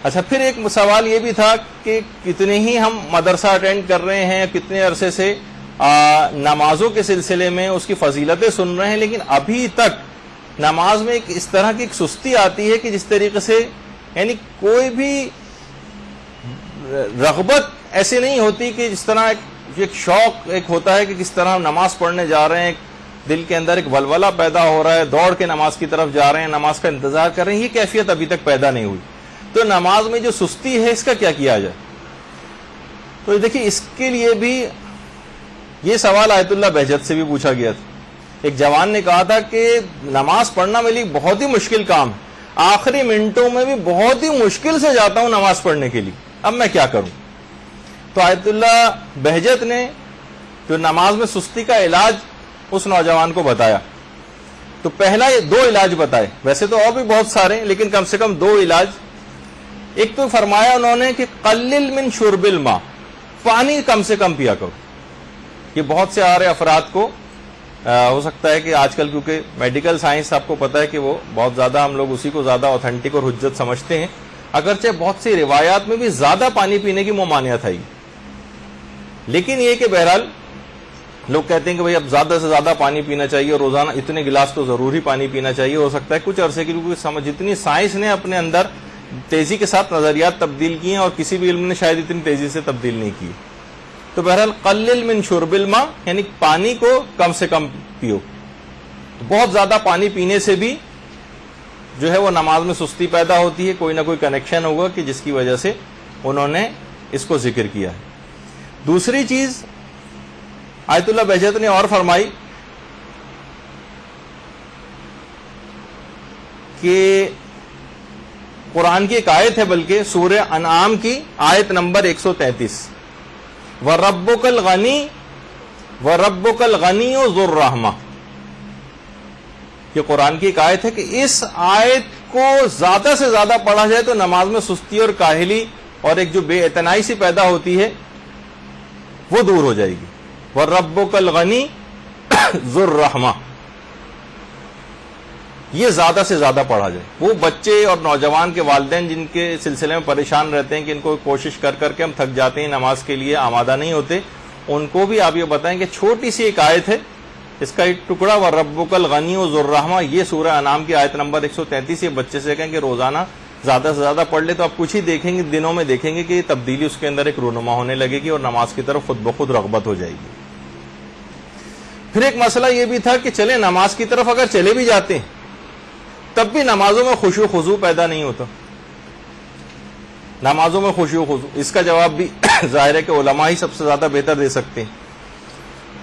اچھا، پھر ایک سوال یہ بھی تھا کہ کتنے ہی ہم مدرسہ اٹینڈ کر رہے ہیں، کتنے عرصے سے نمازوں کے سلسلے میں اس کی فضیلتیں سن رہے ہیں، لیکن ابھی تک نماز میں ایک اس طرح کی ایک سستی آتی ہے کہ جس طریقے سے یعنی کوئی بھی رغبت ایسی نہیں ہوتی کہ جس طرح ایک شوق ایک ہوتا ہے کہ کس طرح ہم نماز پڑھنے جا رہے ہیں، دل کے اندر ایک ولولہ پیدا ہو رہا ہے، دوڑ کے نماز کی طرف جا رہے ہیں، نماز کا انتظار کر رہے ہیں، یہ کیفیت ابھی تک پیدا نہیں ہوئی. تو نماز میں جو سستی ہے اس کا کیا کیا جائے؟ تو دیکھیے اس کے لیے بھی یہ سوال آیت اللہ بہجت سے بھی پوچھا گیا تھا. ایک جوان نے کہا تھا کہ نماز پڑھنا میرے لیے بہت ہی مشکل کام ہے، آخری منٹوں میں بھی بہت ہی مشکل سے جاتا ہوں نماز پڑھنے کے لیے، اب میں کیا کروں؟ تو آیت اللہ بہجت نے جو نماز میں سستی کا علاج اس نوجوان کو بتایا. تو پہلا یہ 2 علاج بتائے، ویسے تو اور بھی بہت سارے لیکن کم سے کم 2 علاج. ایک تو فرمایا انہوں نے کہ قلل من شرب الماء، پانی کم سے کم پیا کرو. یہ بہت سے آ رہے افراد کو ہو سکتا ہے کہ آج کل کیونکہ میڈیکل سائنس آپ کو پتہ ہے کہ وہ بہت زیادہ ہم لوگ اسی کو زیادہ اوتھینٹک اور حجت سمجھتے ہیں، اگرچہ بہت سی روایات میں بھی زیادہ پانی پینے کی ممانعت ہے، لیکن یہ کہ بہرحال لوگ کہتے ہیں کہ بھئی اب زیادہ سے زیادہ پانی پینا چاہیے اور روزانہ اتنے گلاس تو ضرور ہی پانی پینا چاہیے. ہو سکتا ہے کچھ عرصے کی کیونکہ جتنی سائنس نے اپنے اندر تیزی کے ساتھ نظریات تبدیل کیے ہیں اور کسی بھی علم نے شاید اتنی تیزی سے تبدیل نہیں کی. تو بہرحال قلل من شرب الماء یعنی پانی کو کم سے کم پیو. بہت زیادہ پانی پینے سے بھی جو ہے وہ نماز میں سستی پیدا ہوتی ہے، کوئی نہ کوئی کنیکشن ہوگا کہ جس کی وجہ سے انہوں نے اس کو ذکر کیا ہے. دوسری چیز آیت اللہ بہجت نے اور فرمائی کہ قرآن کی ایک آیت ہے، بلکہ سورہ انعام کی آیت نمبر 133، وَرَبُّكَ الْغَنِيُّ ذُو الرَّحْمَةِ. یہ قرآن کی ایک آیت ہے کہ اس آیت کو زیادہ سے زیادہ پڑھا جائے تو نماز میں سستی اور کاہلی اور ایک جو بے اعتنائی سی پیدا ہوتی ہے وہ دور ہو جائے گی. وَرَبُّكَ الْغَنِيُّ ذُو الرَّحْمَةِ، یہ زیادہ سے زیادہ پڑھا جائے. وہ بچے اور نوجوان کے والدین جن کے سلسلے میں پریشان رہتے ہیں کہ ان کو کوشش کر کر کے ہم تھک جاتے ہیں، نماز کے لیے آمادہ نہیں ہوتے، ان کو بھی آپ یہ بتائیں کہ چھوٹی سی ایک آیت ہے، اس کا ایک ٹکڑا وَرَبُّكَ الْغَنِيُّ ذُو الرَّحْمَةِ، یہ سورہ انعام کی آیت نمبر 133. یہ بچے سے کہیں کہ روزانہ زیادہ سے زیادہ پڑھ لے تو آپ کچھ ہی دیکھیں گے، دنوں میں دیکھیں گے کہ تبدیلی اس کے اندر ایک رونما ہونے لگے گی اور نماز کی طرف خود بخود رغبت ہو جائے گی. پھر ایک مسئلہ یہ بھی تھا کہ چلے نماز کی طرف اگر چلے بھی جاتے ہیں تب بھی نمازوں میں خشوع خضوع پیدا نہیں ہوتا. نمازوں میں خشوع خضوع، اس کا جواب بھی ظاہر ہے کہ علماء ہی سب سے زیادہ بہتر دے سکتے ہیں.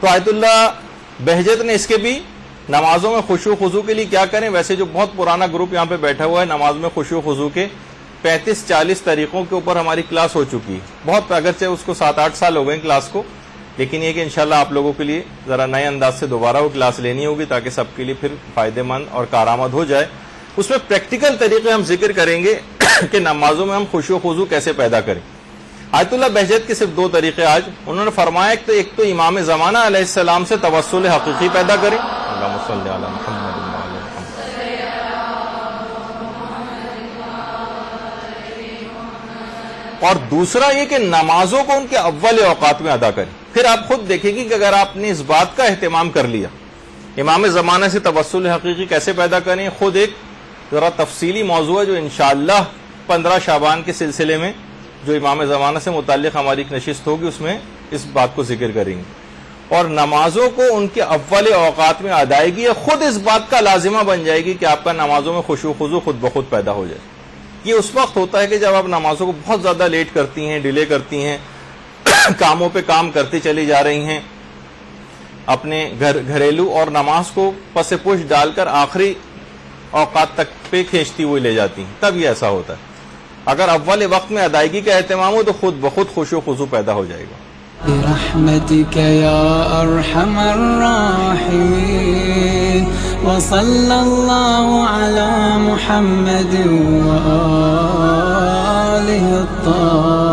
تو آیت اللہ بہجت نے اس کے بھی نمازوں میں خشوع خضوع کے لیے کیا کریں. ویسے جو بہت پرانا گروپ یہاں پہ بیٹھا ہوا ہے نماز میں خشوع خضوع کے 35-40 طریقوں کے اوپر ہماری کلاس ہو چکی ہے. بہت اگرچہ اس کو 7-8 سال ہو گئے کلاس کو، لیکن یہ کہ انشاءاللہ آپ لوگوں کے لیے ذرا نئے انداز سے دوبارہ وہ کلاس لینی ہوگی تاکہ سب کے لیے پھر فائدہ مند اور کارآمد ہو جائے. اس میں پریکٹیکل طریقے ہم ذکر کریں گے کہ نمازوں میں ہم خشوع خضوع کیسے پیدا کریں. آیت اللہ بہجت کے صرف 2 طریقے آج انہوں نے فرمایا. ایک تو امام زمانہ علیہ السلام سے توسل حقیقی پیدا کریں، اللہم صلی علی محمد وعلی محمد. اور دوسرا یہ کہ نمازوں کو ان کے اول اوقات میں ادا کریں. پھر آپ خود دیکھیں گے کہ اگر آپ نے اس بات کا اہتمام کر لیا امام زمانہ سے توسل حقیقی کیسے پیدا کریں، خود ایک ذرا تفصیلی موضوع ہے جو انشاءاللہ 15 شعبان کے سلسلے میں جو امام زمانہ سے متعلق ہماری ایک نشست ہوگی اس میں اس بات کو ذکر کریں گے. اور نمازوں کو ان کے اول اوقات میں ادائیگی خود اس بات کا لازمہ بن جائے گی کہ آپ کا نمازوں میں خشوع خضوع خود بخود پیدا ہو جائے. یہ اس وقت ہوتا ہے کہ جب آپ نمازوں کو بہت زیادہ لیٹ کرتی ہیں، ڈیلے کرتی ہیں، کاموں پہ کام کرتی چلی جا رہی ہیں، اپنے گھریلو اور نماز کو پس پوش ڈال کر آخری اوقات تک پہ کھینچتی ہوئی لے جاتی ہیں، تب یہ ایسا ہوتا ہے. اگر اول وقت میں ادائیگی کا اہتمام ہو تو خود بخود خشوع خضوع پیدا ہو جائے گا. برحمتك يا أرحم الراحمين وصلى الله على محمد وآله الطاهرين.